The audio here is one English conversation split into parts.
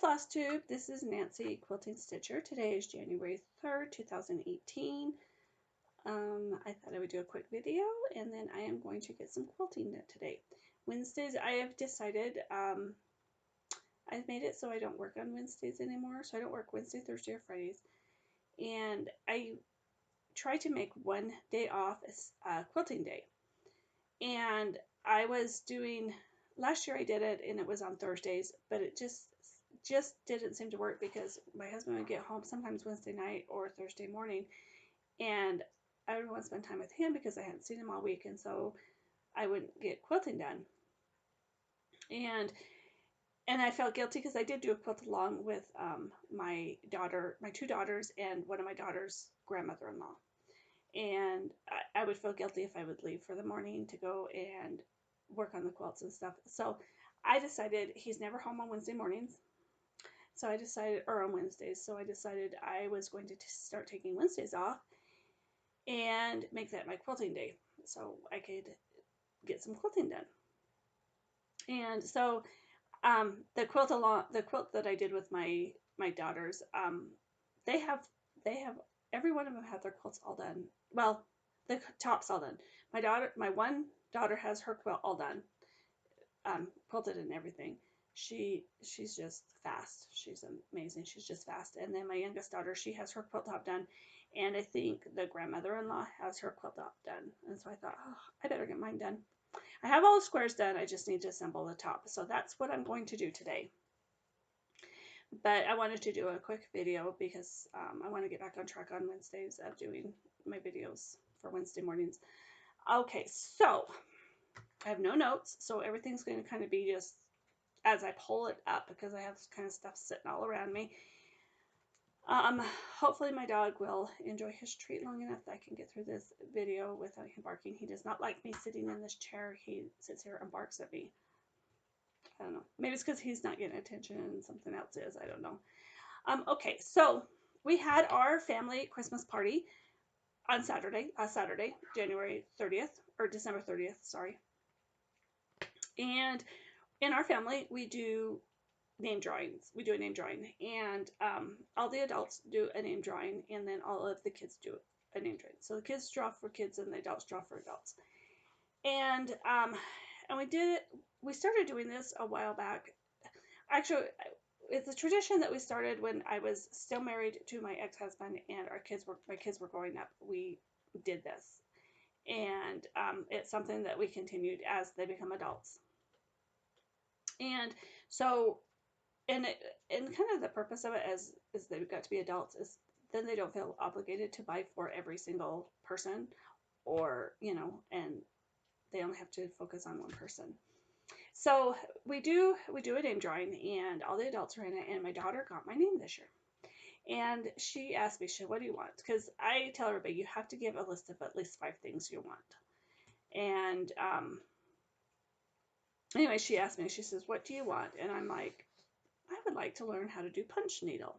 Flosstube, this is Nancy Quilting Stitcher. Today is January 3rd, 2018. I thought I would do a quick video and then I am going to get some quilting done today. Wednesdays, I have decided, I've made it so I don't work on Wednesdays anymore. So I don't work Wednesday, Thursday, or Fridays. And I try to make one day off as a quilting day. And I was doing, last year I did it and it was on Thursdays, but it just didn't seem to work because my husband would get home sometimes Wednesday night or Thursday morning, and I would want to spend time with him because I hadn't seen him all week, and so I wouldn't get quilting done. And I felt guilty because I did do a quilt along with my two daughters, and one of my daughter's grandmother-in-law. And I would feel guilty if I would leave for the morning to go and work on the quilts and stuff. So I decided he's never home on Wednesday mornings. So I decided, or on Wednesdays, so I decided I was going to start taking Wednesdays off and make that my quilting day so I could get some quilting done. And so the quilt that I did with my daughters, they have every one of them had their quilts all done. Well, the tops all done. My one daughter has her quilt all done, quilted and everything. She's just fast. She's amazing. She's just fast. And then my youngest daughter, she has her quilt top done, and I think the grandmother-in-law has her quilt top done. And so I thought, oh, I better get mine done. I have all the squares done. I just need to assemble the top. So that's what I'm going to do today. But I wanted to do a quick video because I want to get back on track on Wednesdays of doing my videos for Wednesday mornings. Okay, so I have no notes, so everything's going to kind of be just as I pull it up because I have this kind of stuff sitting all around me. Hopefully my dog will enjoy his treat long enough that I can get through this video without him barking. He does not like me sitting in this chair. He sits here and barks at me. I don't know. Maybe it's because he's not getting attention and something else is. I don't know. Okay, so we had our family Christmas party on Saturday, January 30th, or December 30th, sorry. And in our family, we do name drawings. We do a name drawing, and all the adults do a name drawing, and then all of the kids do a name drawing. So the kids draw for kids, and the adults draw for adults. And we started doing this a while back. Actually, it's a tradition that we started when I was still married to my ex-husband, and my kids were growing up. We did this, and it's something that we continued as they become adults. And so, and kind of the purpose of it as they got to be adults is then they don't feel obligated to buy for every single person, or and they only have to focus on one person. So we do a name drawing, and all the adults are in it, and my daughter got my name this year. And she asked me, what do you want? Because I tell everybody, you have to give a list of at least 5 things you want. And anyway, she asked me, she says, what do you want? And I'm like, I would like to learn how to do punch needle.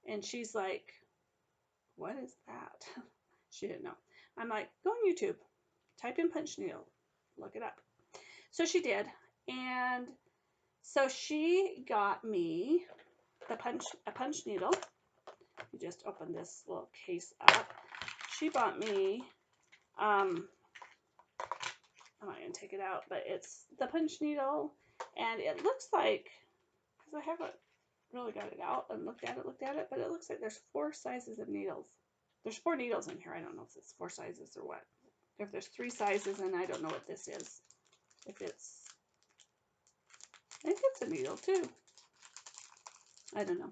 And she's like, what is that? She didn't know. I'm like, go on YouTube, type in punch needle, look it up. So she did, and so she got me a punch needle. You just open this little case up. She bought me, I'm not going to take it out, but it's the punch needle, and it looks like, because I haven't really got it out and looked at it, but it looks like there's 4 sizes of needles. There's 4 needles in here. I don't know if it's 4 sizes or what. If there's 3 sizes, and I don't know what this is. I think it's a needle too. I don't know.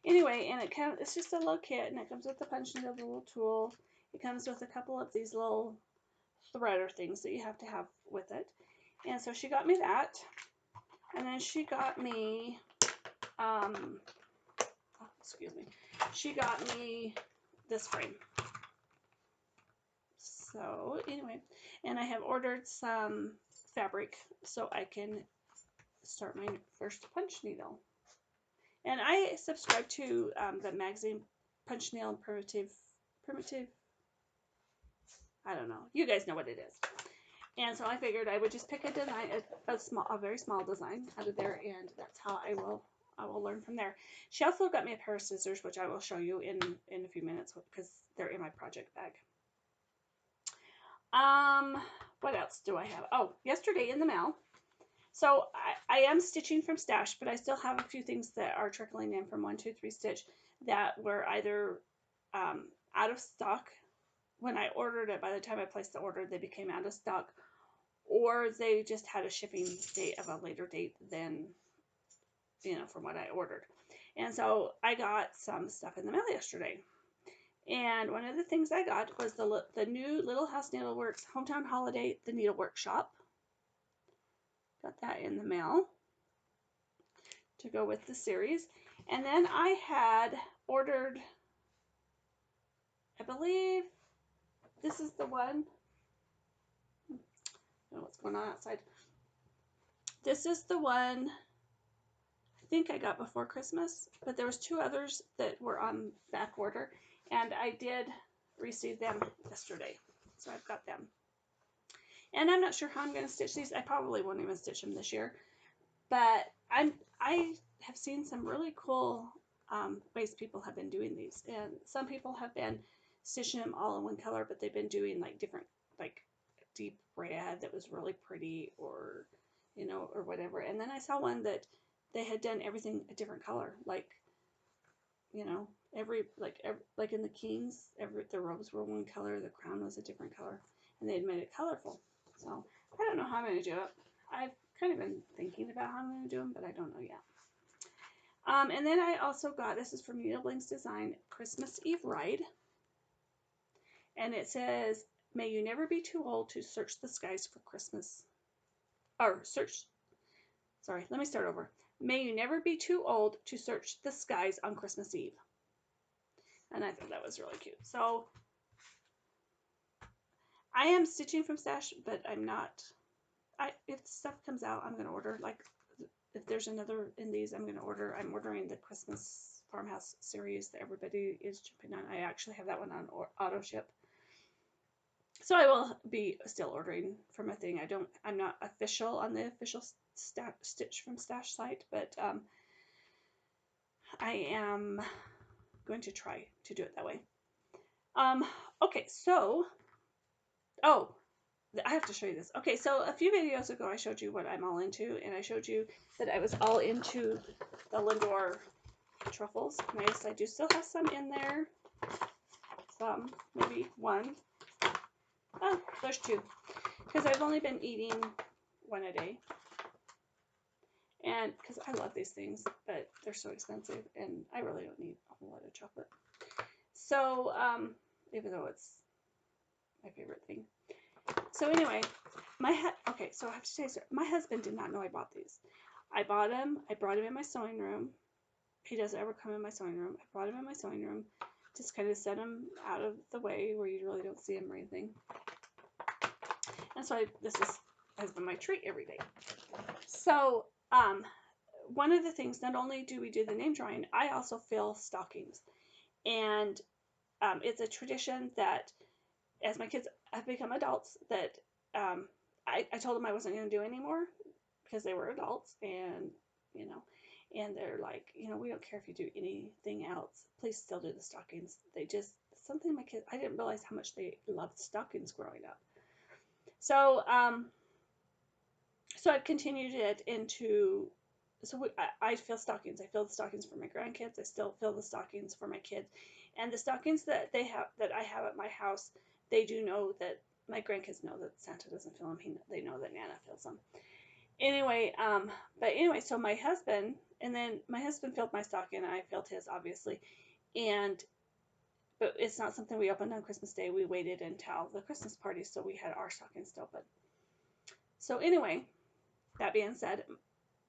Anyway, and it's just a little kit, and it comes with the punch needle, the little tool. It comes with a couple of these little threader things that you have to have with it. And so she got me that. And then she got me, she got me this frame. So anyway, and I have ordered some fabric so I can start my first punch needle. And I subscribe to the magazine Punch Needle and Primitive, I don't know. You guys know what it is. And so I figured I would just pick a design, a very small design out of there, and that's how I will I will learn from there. She also got me a pair of scissors, which I will show you in a few minutes because they're in my project bag. What else do I have? Oh, yesterday in the mail. So I am stitching from stash, but I still have a few things that are trickling in from 123 Stitch that were either out of stock when I ordered it. By the time I placed the order, they became out of stock, or they just had a shipping date of a later date than, from what I ordered. And so I got some stuff in the mail yesterday. And one of the things I got was the new Little House Needleworks Hometown Holiday, the Needlework Shop. Got that in the mail to go with the series. And then I had ordered, I believe this is the one. I don't know what's going on outside. This is the one I think I got before Christmas, but there was 2 others that were on back order, and I did receive them yesterday. So I've got them. And I'm not sure how I'm going to stitch these. I probably won't even stitch them this year. But I have seen some really cool ways people have been doing these. And some people have been stitching them all in one color, but they've been doing like different, like deep red that was really pretty, or, or whatever. And then I saw one that they had done everything a different color, like, every like in the Kings, the robes were one color, the crown was a different color, and they had made it colorful. So I don't know how I'm going to do it. I've kind of been thinking about how I'm going to do them, but I don't know yet. And then I also got, this is from Needleblings Design, Christmas Eve Ride. And it says, may you never be too old to search the skies for Christmas. Let me start over. May you never be too old to search the skies on Christmas Eve. And I thought that was really cute. So I am stitching from stash, but I'm not. If stuff comes out, I'm going to order. Like, if there's another in these, I'm going to order. I'm ordering the Christmas Farmhouse series that everybody is jumping on. I actually have that one on auto ship. So I will be still ordering from a thing. I'm not official on the official Stitch from Stash site, but I am going to try to do it that way. Okay, so, I have to show you this. Okay, so a few videos ago I showed you what I'm all into, and I showed you that I was all into the Lindor truffles. And yes, I do still have some in there. Some, maybe one. Oh, there's 2. Because I've only been eating one a day. And because I love these things, but they're so expensive, and I really don't need a whole lot of chocolate. So, even though it's my favorite thing. So anyway, so I have to tell you, my husband did not know I bought these. I brought him in my sewing room. He doesn't ever come in my sewing room. I brought him in my sewing room, just kind of set him out of the way where you really don't see him or anything. And so this has been my treat every day. So, one of the things, not only do we do the name drawing, I also fill stockings. And it's a tradition that as my kids have become adults, that I told them I wasn't going to do anymore because they were adults, and and they're like, we don't care if you do anything else, please still do the stockings. They just, something my kids, I didn't realize how much they loved stockings growing up. So so I've continued it into, I fill stockings. I fill the stockings for my grandkids. I still fill the stockings for my kids. And the stockings that I have at my house, they do know that my grandkids know that Santa doesn't fill them. They know that Nana fills them. Anyway, so my husband filled my stocking, and I filled his, obviously. But it's not something we opened on Christmas Day. We waited until the Christmas party, so we had our stockings still open. So anyway, that being said,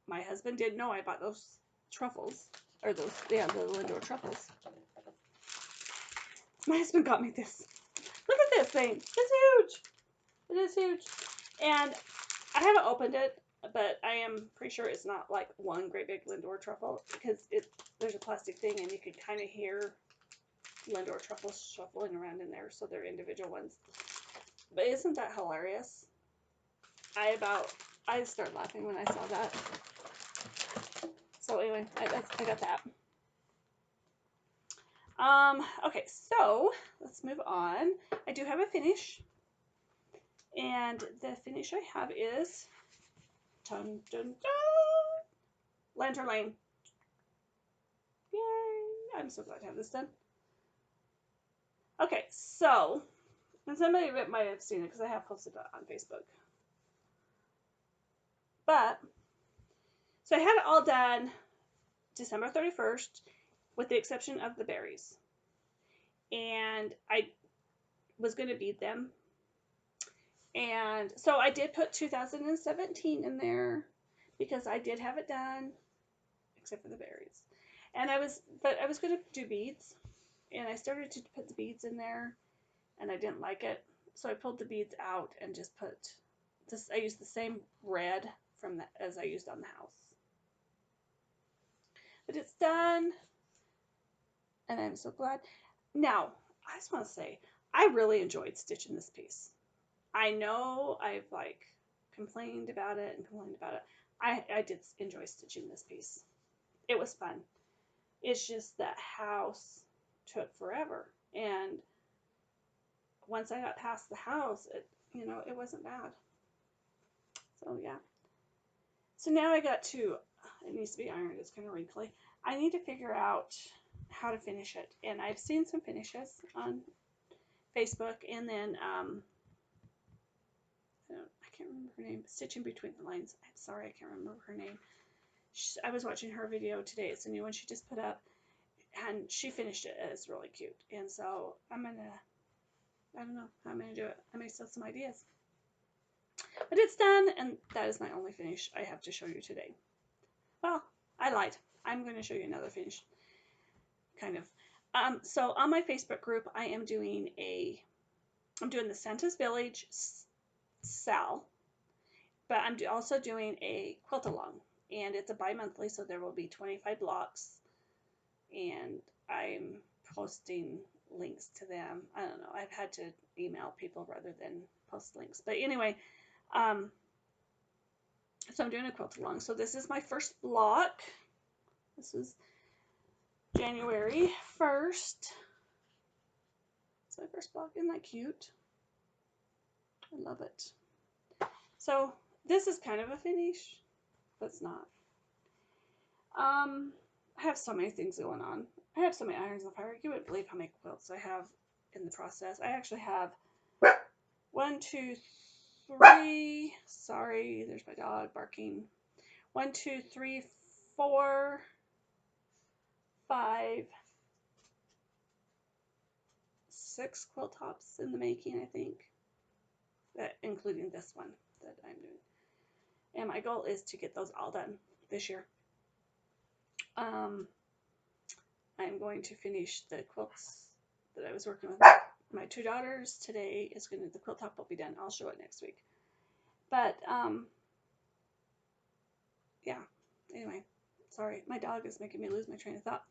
my husband did know I bought those truffles, or the Lindor truffles. My husband got me this. Look at this thing. It's huge. It is huge. And I haven't opened it, but I am pretty sure it's not like one great big Lindor truffle, because there's a plastic thing, and you can kind of hear Lindor truffles shuffling around in there, so they're individual ones. But isn't that hilarious? I started laughing when I saw that. So anyway, anyway, I got that. Okay, so let's move on. I do have a finish, and the finish I have is dun, dun, dun, Lantern Lane. Yay! I'm so glad to have this done. Okay, so, and somebody might have seen it because I have posted it on Facebook. But, so I had it all done December 31st, with the exception of the berries. And I was going to bead them. And so I did put 2017 in there because I did have it done, except for the berries. And I was going to do beads, and I started to put the beads in there, and I didn't like it. So I pulled the beads out and just put this. I used the same red from that as I used on the house. But it's done, and I'm so glad. Now, I just want to say, I really enjoyed stitching this piece. I know I've like complained about it. I did enjoy stitching this piece. It was fun. It's just that house took forever, and once I got past the house, it wasn't bad. So yeah. So now I got to, it needs to be ironed. It's kind of wrinkly. I need to figure out how to finish it, and I've seen some finishes on Facebook, and then I can't remember her name. Stitching Between the Lines. I'm sorry, I can't remember her name. I was watching her video today. It's a new one she just put up, and she finished it. It's really cute, and so I don't know how I'm gonna do it. I may still have some ideas, but it's done, and that is my only finish I have to show you today. Well, I lied. I'm going to show you another finish, kind of. So on my Facebook group, I am doing the Santa's Village sale, but I'm also doing a quilt along, and it's a bi-monthly, so there will be 25 blocks, and I'm posting links to them. I don't know. I've had to email people rather than post links, but anyway, so I'm doing a quilt along. So this is my first block. This is January 1st. It's my first block. Isn't that cute? I love it. So this is kind of a finish, but it's not. I have so many things going on. I have so many irons on fire. You wouldn't believe how many quilts I have in the process. I actually have 1, 2, 3. Sorry, there's my dog barking. 1, 2, 3, 4, 5, 6 quilt tops in the making, I think, including this one that I'm doing. And my goal is to get those all done this year. I'm going to finish the quilts that I was working with my 2 daughters. Today is the quilt top will be done. I'll show it next week. But, yeah, anyway, sorry, my dog is making me lose my train of thought.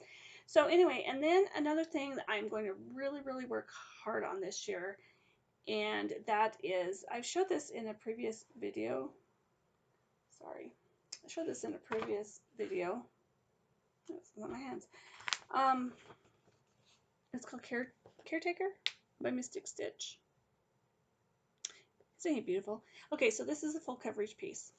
So anyway, and then another thing that I'm going to really, really work hard on this year, and that is, I've showed this in a previous video. Sorry, I showed this in a previous video. It's on my hands. It's called Caretaker by Mystic Stitch. Isn't he beautiful? Okay, so this is a full coverage piece.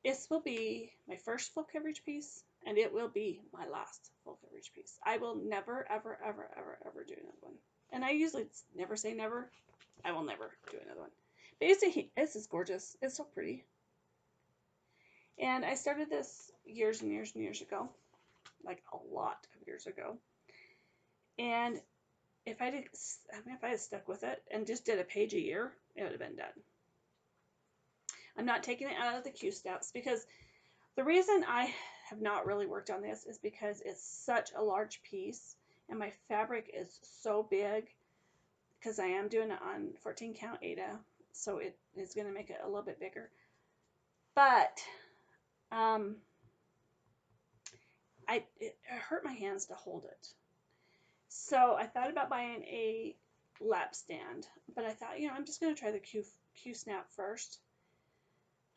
This will be my first full coverage piece, and it will be my last full coverage piece. I will never, ever, ever, ever, ever do another one. And I usually never say never. I will never do another one. But this is gorgeous. It's so pretty. And I started this years and years and years ago, like a lot of years ago. And if I had stuck with it and just did a page a year, it would have been done. I'm not taking it out of the Q steps because the reason I have not really worked on this is because it's such a large piece and my fabric is so big, because I am doing it on 14 count Aida, so it is going to make it a little bit bigger. But it hurt my hands to hold it. So I thought about buying a lap stand, but I thought, I'm just going to try the Q snap first.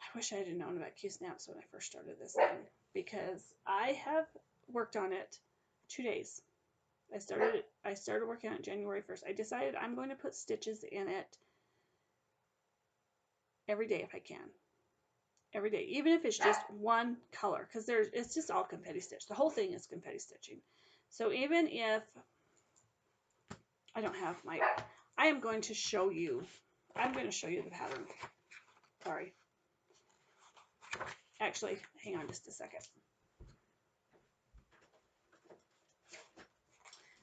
I wish I had known about Q-snaps when I first started this thing, because I have worked on it 2 days. I started working on it January 1st. I decided I'm going to put stitches in it every day if I can. Every day, even if it's just one color, because it's just all confetti stitch. The whole thing is confetti stitching. So even if I don't have my, I am going to show you, I'm going to show you the pattern. Sorry. Actually, hang on just a second.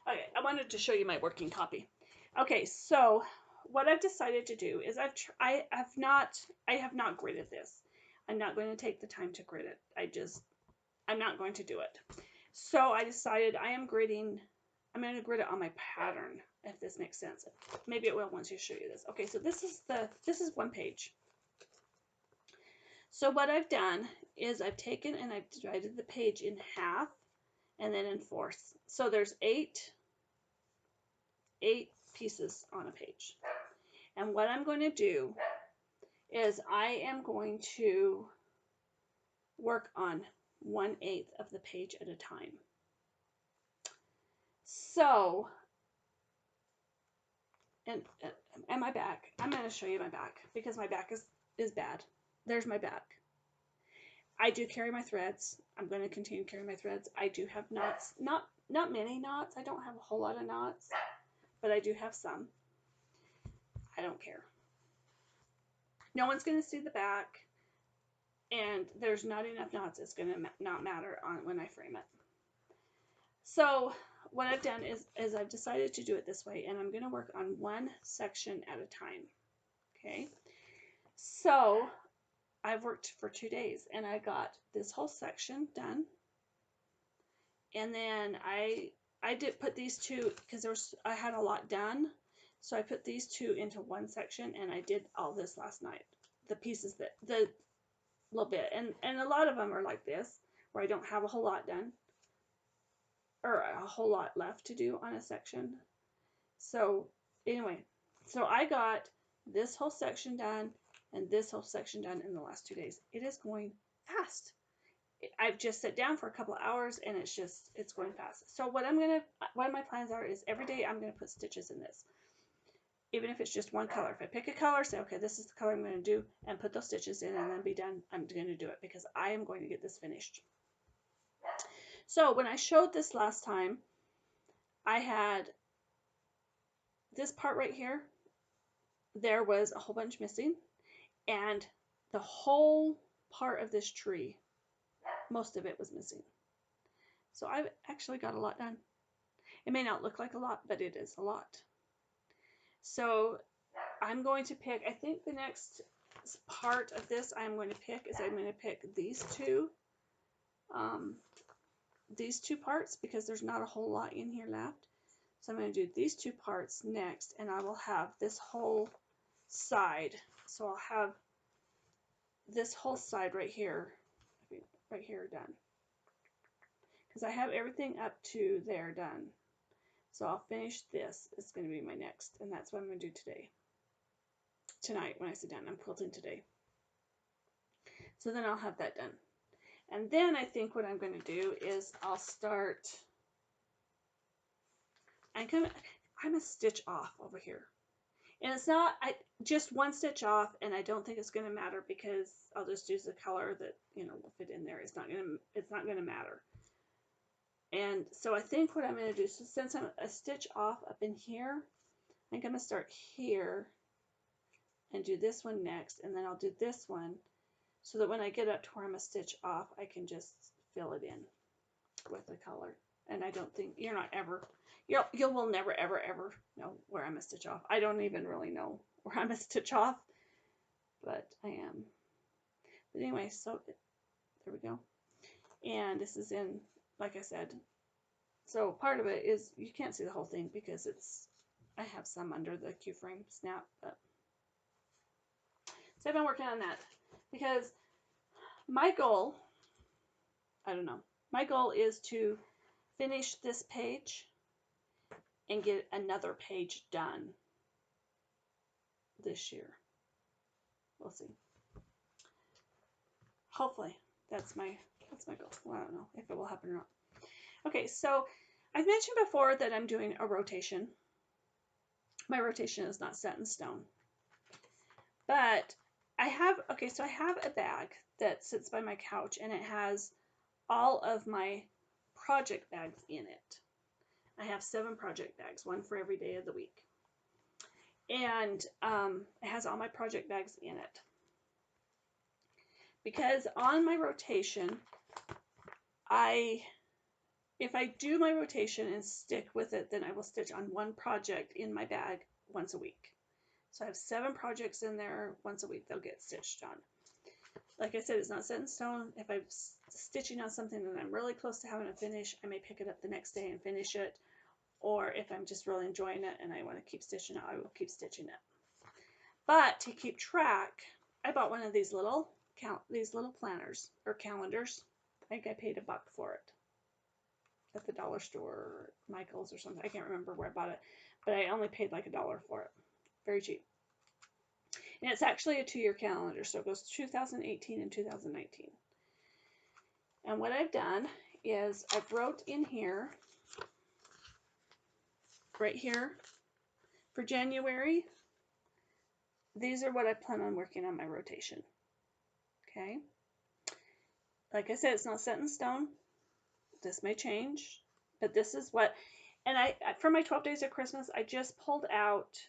Okay, I wanted to show you my working copy. Okay, so what I've decided to do is I have not gridded this. I'm not going to take the time to grid it. I'm not going to do it. So I decided I'm going to grid it on my pattern, if this makes sense. Maybe it will once you show you this. Okay, so this is one page. So what I've done is I've taken and I've divided the page in half and then in fourths. So there's eight pieces on a page. And what I'm going to do is I am going to work on 1/8 of the page at a time. So, and my back, I'm going to show you my back because my back is bad. There's my back. I do carry my threads. I'm going to continue carrying my threads. I do have knots, not many knots. I don't have a whole lot of knots, but I do have some. I don't care. No one's going to see the back, and there's not enough knots. It's going to not matter when I frame it. So what I've done is I've decided to do it this way, and I'm going to work on one section at a time. Okay, so I've worked for 2 days, and I got this whole section done, and then I did put these two because I had a lot done, so I put these two into one section, and I did all this last night. The pieces the little bit, and a lot of them are like this, where I don't have a whole lot done, or a whole lot left to do on a section. So anyway, so I got this whole section done and this whole section done in the last 2 days. It is going fast. I've just sat down for a couple of hours and it's going fast. So what my plans are is every day I'm going to put stitches in this. Even if it's just one color. If I pick a color, say, okay, this is the color I'm going to do, and put those stitches in and then be done, I'm going to do it because I am going to get this finished. So when I showed this last time, I had this part right here. There was a whole bunch missing, and the whole part of this tree, most of it was missing. So I've actually got a lot done. It may not look like a lot, but it is a lot. So I'm going to pick, I think the next part of this I'm going to pick these two parts because there's not a whole lot in here left. So I'm going to do these two parts next, and I will have this whole side. So I'll have this whole side right here done. Because I have everything up to there done. So I'll finish this. It's going to be my next, and that's what I'm going to do tonight when I sit down. I'm quilting today. So then I'll have that done. And then I think what I'm going to do is I'll start, I'm going to stitch off over here. And it's not, just one stitch off, and I don't think it's going to matter because I'll just use the color that, will fit in there. It's not going to matter. And so I think what I'm going to do, so since I'm a stitch off up in here, I'm going to start here and do this one next, and then I'll do this one so that when I get up to where I'm a stitch off, I can just fill it in with the color. And I don't think, you will never, ever, ever know where I'm a stitch off. I don't even really know where I'm a stitch off, but I am. But anyway, so there we go. And this is in, like I said, so part of it is, you can't see the whole thing because I have some under the Q-frame snap. But. So I've been working on that because my goal, my goal is to finish this page and get another page done this year. We'll see. Hopefully, that's my goal. Well, I don't know if it will happen or not. Okay, so I've mentioned before that I'm doing a rotation. My rotation is not set in stone, but I have a bag that sits by my couch, and it has all of my project bags in it. I have 7 project bags, one for every day of the week. And it has all my project bags in it. Because on my rotation, if I do my rotation and stick with it, then I will stitch on one project in my bag once a week. So I have 7 projects in there. Once a week they'll get stitched on. Like I said, it's not set in stone. If I'm stitching on something that I'm really close to having to finish, I may pick it up the next day and finish it. Or if I'm just really enjoying it and I want to keep stitching it, I will keep stitching it. But to keep track, I bought one of these little planners or calendars. I think I paid $1 for it at the dollar store or Michael's or something. I can't remember where I bought it, but I only paid like $1 for it. Very cheap. And it's actually a 2-year calendar, so it goes 2018 and 2019. And what I've done is I've wrote in here, right here, for January, these are what I plan on working on my rotation. Okay? Like I said, it's not set in stone. This may change, but this is what, and for my 12 days of Christmas, I just pulled out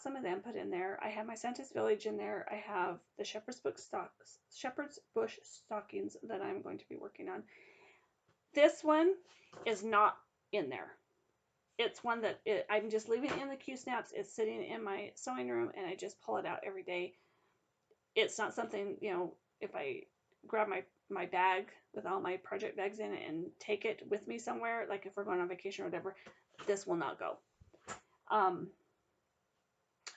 some of them, put in there. I have my Santa's Village in there. I have the Shepherd's Bush stockings that I'm going to be working on. This one is not in there. It's one that I'm just leaving it in the Q-snaps. It's sitting in my sewing room, and I just pull it out every day. It's not something, if I grab my bag with all my project bags in it and take it with me somewhere, like if we're going on vacation or whatever, this will not go.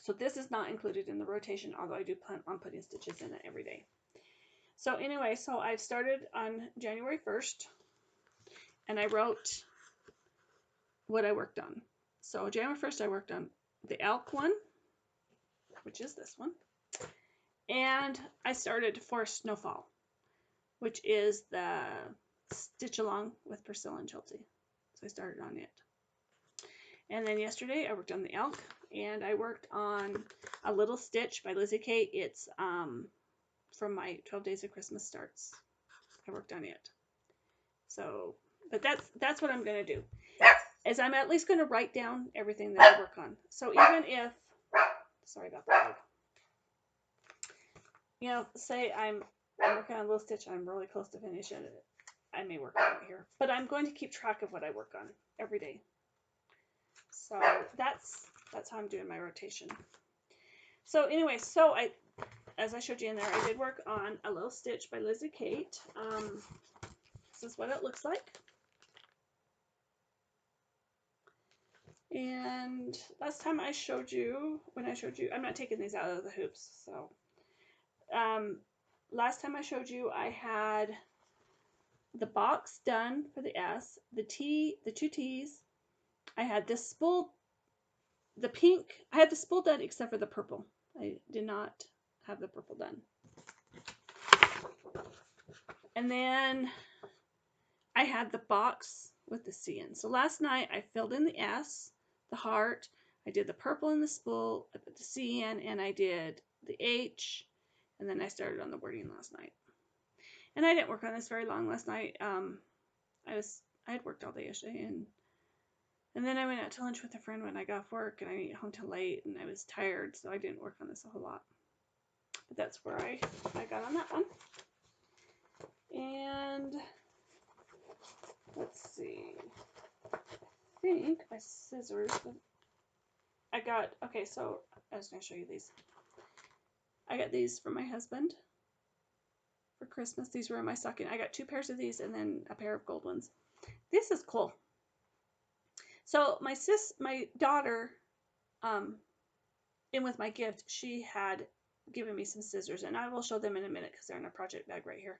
So this is not included in the rotation, although I do plan on putting stitches in it every day. So anyway, so I've started on January 1st, and I wrote what I worked on. So January 1st, I worked on the elk one, which is this one, and I started for Snowfall, which is the Stitch Along with Priscilla and Chelsea. So I started on it. And then yesterday I worked on the elk, and I worked on A Little Stitch by Lizzie Kate. It's from my 12 Days of Christmas starts. I worked on it. So, but that's what I'm going to do, is I'm at least going to write down everything that I work on. So even if, sorry about that, say I'm working on a little stitch and I'm really close to finishing it, I may work on it here. But I'm going to keep track of what I work on every day. So that's how I'm doing my rotation. So anyway, as I showed you in there, I did work on A Little Stitch by Lizzie Kate. This is what it looks like. And last time I showed you, I'm not taking these out of the hoops. So last time I showed you, I had the box done for the S, the 2 T's. I had this spool, the pink. I had the spool done except for the purple. I did not have the purple done. And then I had the box with the C in. So last night I filled in the S, the heart. I did the purple in the spool. I put the C in, and I did the H, and then I started on the wording last night. And I didn't work on this very long last night. I had worked all day yesterday, and then I went out to lunch with a friend when I got off work, and I didn't get home till late, and I was tired, so I didn't work on this a whole lot. But that's where I got on that one. And let's see. I think my scissors. Okay, so I was going to show you these. I got these for my husband for Christmas. These were in my stocking. I got 2 pairs of these and then a pair of gold ones. This is cool. So my daughter, in with my gift, she had given me some scissors, and I will show them in a minute because they're in a project bag right here.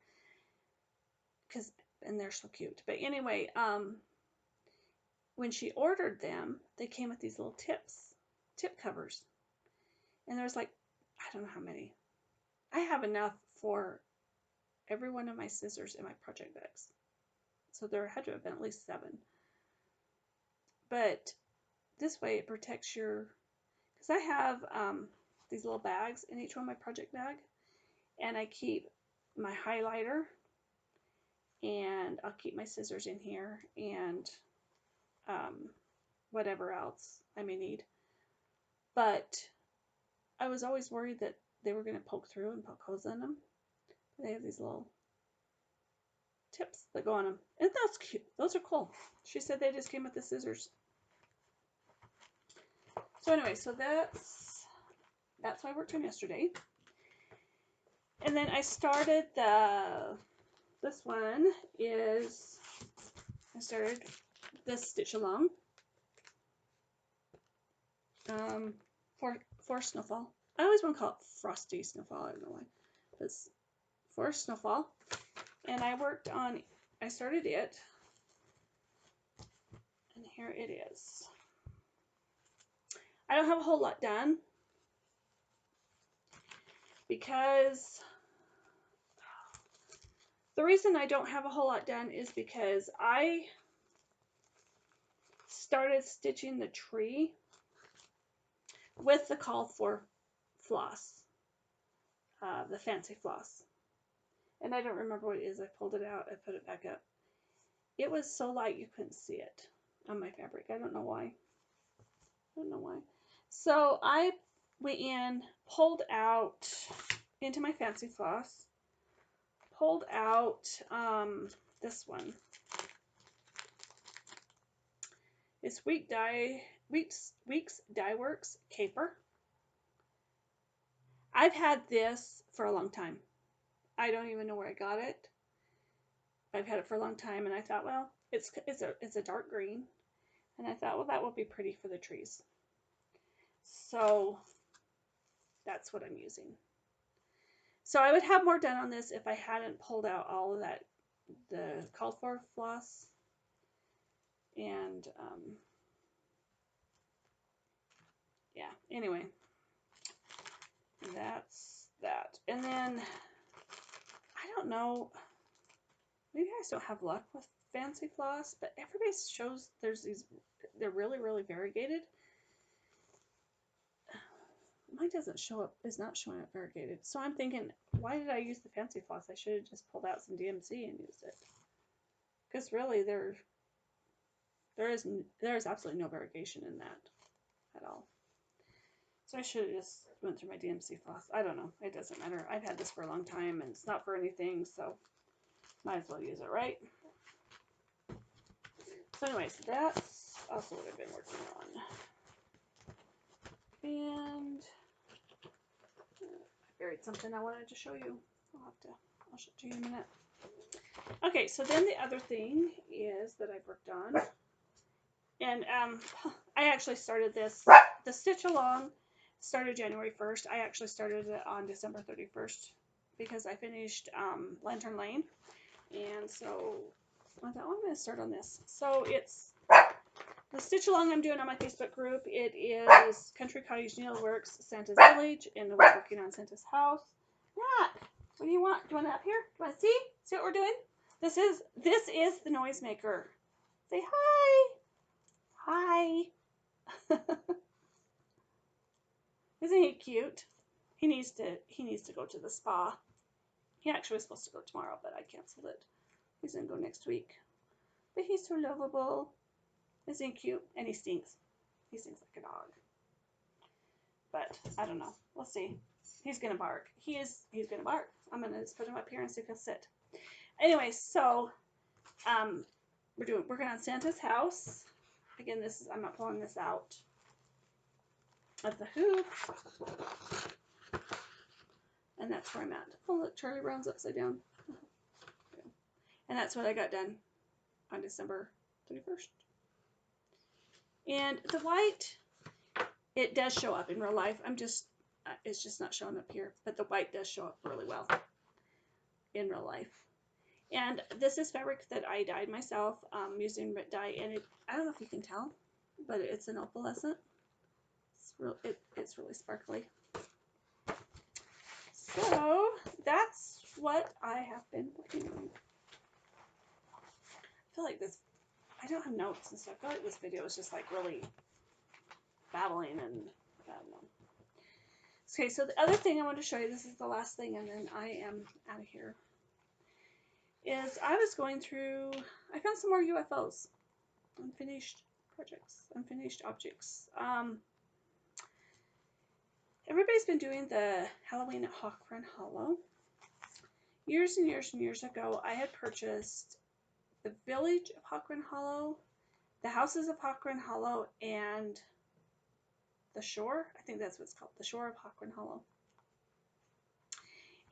And they're so cute. But anyway, when she ordered them, they came with these little tip covers. And there's like, I don't know how many. I have enough for every one of my scissors in my project bags. So there had to have been at least 7. But this way it protects your, because I have these little bags in each one of my project bag, and I keep my highlighter, and I'll keep my scissors in here, and whatever else I may need. But I was always worried that they were going to poke through and poke holes in them. They have these little tips that go on them. And that's cute. Those are cool. She said they just came with the scissors. So anyway, so that's what I worked on yesterday. And then I started this one is, I started this stitch along for Snowfall. I always want to call it Frosty Snowfall. I don't know why. It's for Snowfall. And I started it. And here it is. I don't have a whole lot done because the reason I don't have a whole lot done is because I started stitching the tree with the call for floss, the fancy floss. And I don't remember what it is. I pulled it out. I put it back up. It was so light you couldn't see it on my fabric. I don't know why. So I went in, pulled out into my fancy floss, pulled out this one. It's Weeks Dye Works Caper. I've had this for a long time. I don't even know where I got it. I've had it for a long time, and I thought, well, it's a dark green, and I thought, well, that will be pretty for the trees. So that's what I'm using. So I would have more done on this if I hadn't pulled out all of that, the called for floss, and yeah, anyway, that's that. And then I don't know, maybe I just don't have luck with fancy floss, but everybody shows there's these, they're really, really variegated. Mine doesn't show up, is not showing up variegated. So I'm thinking, why did I use the fancy floss? I should have just pulled out some DMC and used it. Because really there is absolutely no variegation in that at all. So I should have just went through my DMC floss. I don't know. It doesn't matter. I've had this for a long time and it's not for anything, so might as well use it, right? So anyways, that's also what I've been working on. And I buried something I wanted to show you. I'll show it to you in a minute. Okay, so then the other thing is that I've worked on, and I actually started this, the stitch along started January 1st. I actually started it on December 31st because I finished Lantern Lane, and so I thought, well, I'm going to start on this. So it's the stitch along I'm doing on my Facebook group. It is Country Cottage Needleworks, Santa's Village, and we're working on Santa's house. Matt, what do you want? Do you want it up here? Do you want to see? See what we're doing? This is the noisemaker. Say hi. Hi. Isn't he cute? He needs to go to the spa. He actually was supposed to go tomorrow, but I canceled it. He's gonna go next week. But he's so lovable. Isn't he cute? And he stinks. He stinks like a dog. But I don't know. We'll see. He's gonna bark. He's gonna bark. I'm gonna just put him up here and see if he'll sit. Anyway, so we're working on Santa's house. Again, I'm not pulling this out of the hoop. And that's where I'm at. Oh look, Charlie Brown's upside down. And that's what I got done on December 31st. And the white, it does show up in real life. It's just not showing up here. But the white does show up really well in real life. And this is fabric that I dyed myself using Rit dye. And I don't know if you can tell, but it's an opalescent. It's really sparkly. So that's what I have been working on. I feel like this, I don't have notes and stuff. I feel like this video is just like really babbling and I don't know. Okay, so the other thing I want to show you, this is the last thing and then I am out of here, is I was going through, I found some more UFOs, unfinished projects, unfinished objects. Everybody's been doing the Halloween at Hawk Run Hollow. Years and years and years ago, I had purchased the village of Hawk Run Hollow, the houses of Hawk Run Hollow, and the shore. I think that's what it's called, the shore of Hawk Run Hollow.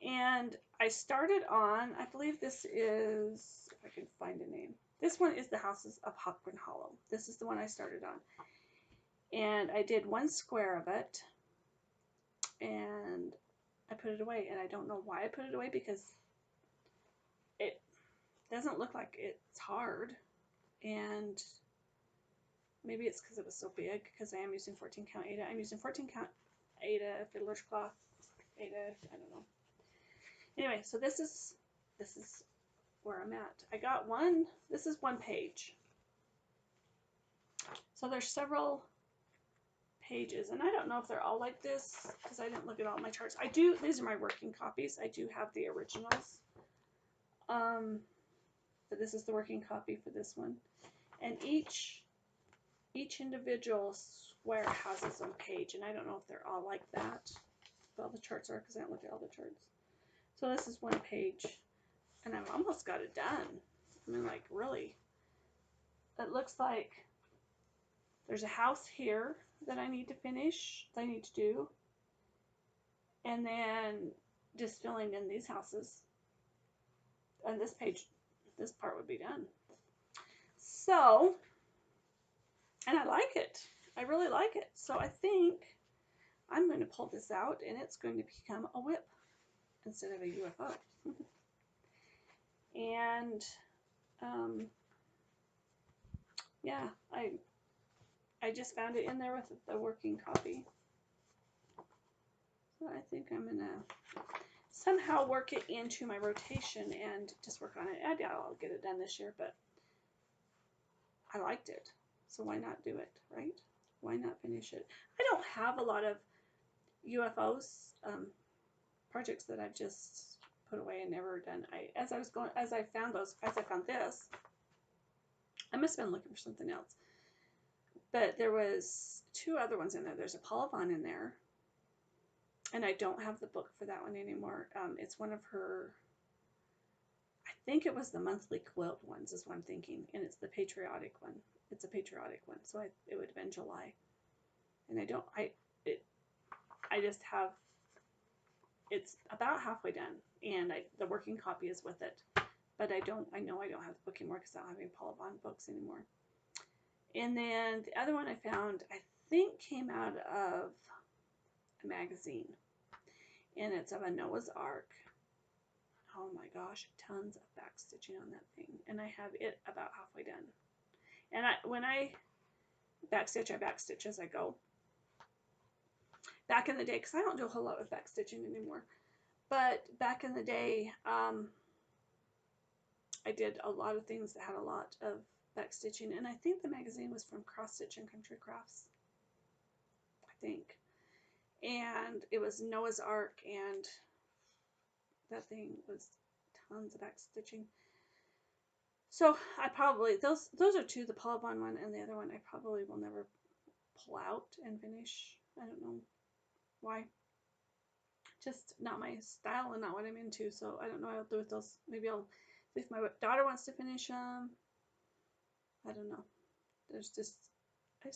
And I started on, I believe this is, if I can find a name, this one is the houses of Hawk Run Hollow. This is the one I started on. And I did one square of it, and I put it away, and I don't know why I put it away because it doesn't look like it's hard, and maybe it's because it was so big, because I am using 14 count Aida. I'm using 14 count Aida, fiddler's cloth, Aida, I don't know. Anyway, so this is where I'm at. I got one, this is one page. So there's several pages, and I don't know if they're all like this because I didn't look at all my charts. I do, these are my working copies. I do have the originals. But this is the working copy for this one. And each individual square has its own page, and I don't know if they're all like that. But all the charts are because I don't look at all the charts. So this is one page, and I've almost got it done. I mean, like, really. It looks like there's a house here that I need to finish, that I need to do. And then just filling in these houses. And this page, this part would be done. So, and I like it. I really like it. So I think I'm going to pull this out and it's going to become a whip instead of a UFO. And yeah, I just found it in there with the working copy. So I think I'm going to somehow work it into my rotation and just work on it. I doubt I'll get it done this year, but I liked it. So why not do it, right? Why not finish it? I don't have a lot of UFOs projects that I've just put away and never done. As I found this, I must have been looking for something else. But there was two other ones in there. There's a Paula Vaughn in there. And I don't have the book for that one anymore. It's one of her, I think it was the monthly quilt ones is what I'm thinking. And it's the patriotic one. It's a patriotic one. So it would have been July. And I just have, it's about halfway done. And the working copy is with it. But I know I don't have the book anymore because I don't have any Paula Vaughn books anymore. And then the other one I found, I think came out of a magazine. And it's of a Noah's Ark. Oh my gosh, tons of back stitching on that thing. And I have it about halfway done. And when I backstitch, I backstitch as I go. Back in the day, because I don't do a whole lot of backstitching anymore. But back in the day, I did a lot of things that had a lot of backstitching. And I think the magazine was from Cross Stitch and Country Crafts. I think. And it was Noah's Ark, and that thing was tons of back stitching. So I probably, those are two, the Paula Vaughn one and the other one I probably will never pull out and finish. I don't know why. Just not my style and not what I'm into. So I don't know what I'll do with those. Maybe I'll, if my daughter wants to finish them. I don't know. I just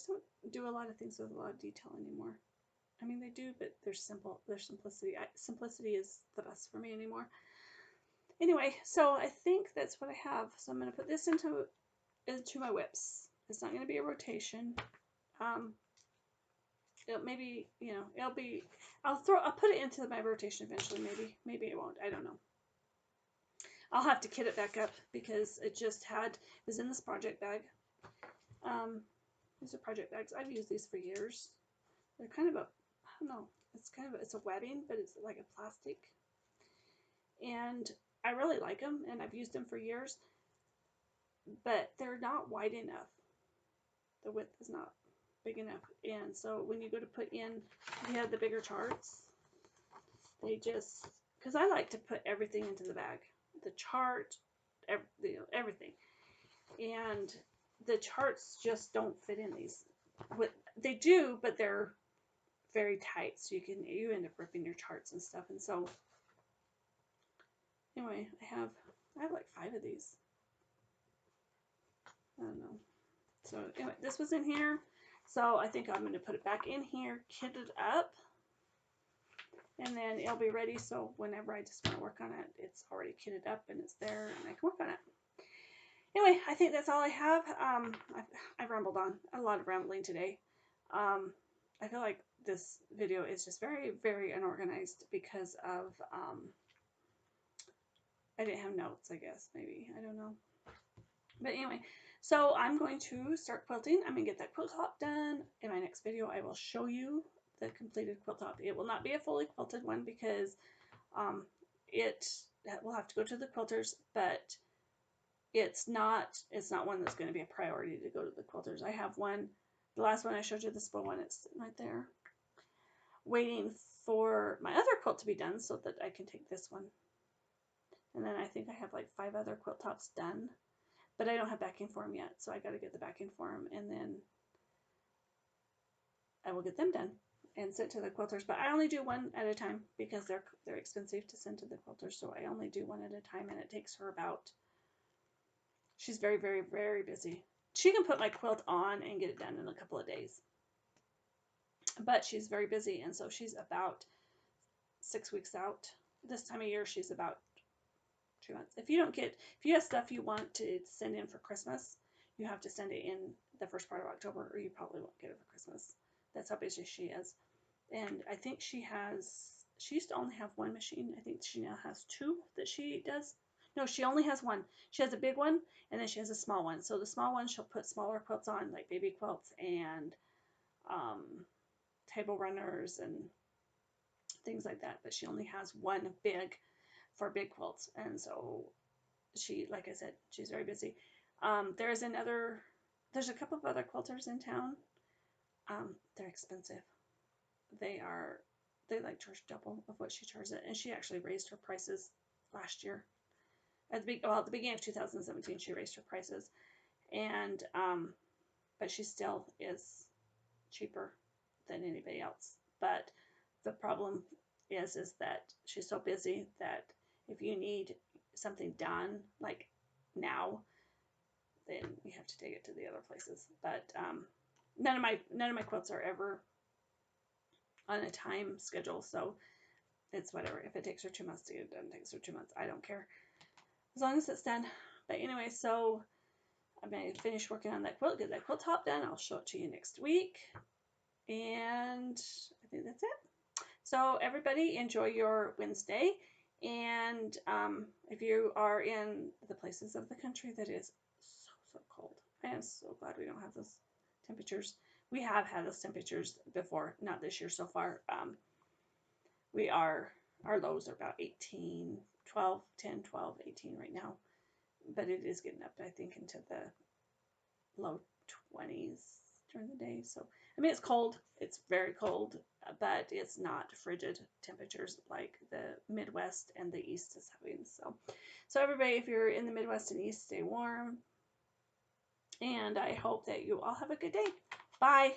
don't do a lot of things with a lot of detail anymore. I mean, they do, but they're simple. Their simplicity. Simplicity is the best for me anymore. Anyway, so I think that's what I have. So I'm going to put this into my whips. It's not going to be a rotation. Maybe, you know, it'll be. I'll put it into my rotation eventually. Maybe it won't. I don't know. I'll have to kit it back up because it was in this project bag. These are project bags. I've used these for years. They're kind of I don't know, it's a webbing, but it's like a plastic. and I really like them, and I've used them for years, but they're not wide enough. The width is not big enough, and so when you go to put in, if you have the bigger charts, they just, because I like to put everything into the bag, the chart, everything, and the charts just don't fit in these. They do, but they're very tight, so you end up ripping your charts and stuff. And so anyway, I have like 5 of these. I don't know. So anyway, this was in here, so I think I'm going to put it back in here, kit it up, and then it'll be ready. So whenever I just want to work on it, it's already kitted up and it's there, and I can work on it. Anyway, I think that's all I have. I've rambled on, a lot of rambling today. I feel like this video is just very, very unorganized because of, I didn't have notes, I guess, maybe, I don't know. But anyway, so I'm going to start quilting. I'm going to get that quilt top done. In my next video, I will show you the completed quilt top. It will not be a fully quilted one because it will have to go to the quilters, but it's not one that's going to be a priority to go to the quilters. I have one, the last one I showed you, the spool one, it's sitting right there, waiting for my other quilt to be done so that I can take this one. And then I think I have like 5 other quilt tops done, but I don't have backing for them yet, so I got to get the backing for them, and then I will get them done and sent to the quilters. But I only do one at a time because they're expensive to send to the quilters, so I only do one at a time, and it takes her about, she's very, very, very busy. She can put my quilt on and get it done in a couple of days, but she's very busy, and so she's about 6 weeks out. This time of year, she's about 2 months. If you have stuff you want to send in for Christmas, you have to send it in the first part of October, or you probably won't get it for Christmas. That's how busy she is. And I think she used to only have 1 machine. I think she now has 2 that she does. No, she only has 1. She has a big one, and then she has a small one. So the small one, she'll put smaller quilts on, like baby quilts and table runners and things like that. But she only has 1 big for big quilts. And so she, like I said, she's very busy. There's a couple of other quilters in town. They're expensive. They like charge double of what she charges it, and she actually raised her prices last year. At the beginning of 2017, she raised her prices, and but she still is cheaper than anybody else. But the problem is that she's so busy that if you need something done like now, then you have to take it to the other places. But none of my quilts are ever on a time schedule, so it's whatever. If it takes her 2 months to get it done, it takes her 2 months. I don't care, as long as it's done. But anyway, so I'm going to finish working on that quilt, get that quilt top done. I'll show it to you next week, and I think that's it. So everybody, enjoy your Wednesday, and if you are in the places of the country that is so cold, I am so glad we don't have those temperatures. We have had those temperatures before, not this year so far. Our lows are about 18, 12, 10, 12, 18 right now, but it is getting up, I think, into the low 20s during the day. So, I mean, it's cold. It's very cold, but it's not frigid temperatures like the Midwest and the East is having. So everybody, if you're in the Midwest and East, stay warm. And I hope that you all have a good day. Bye.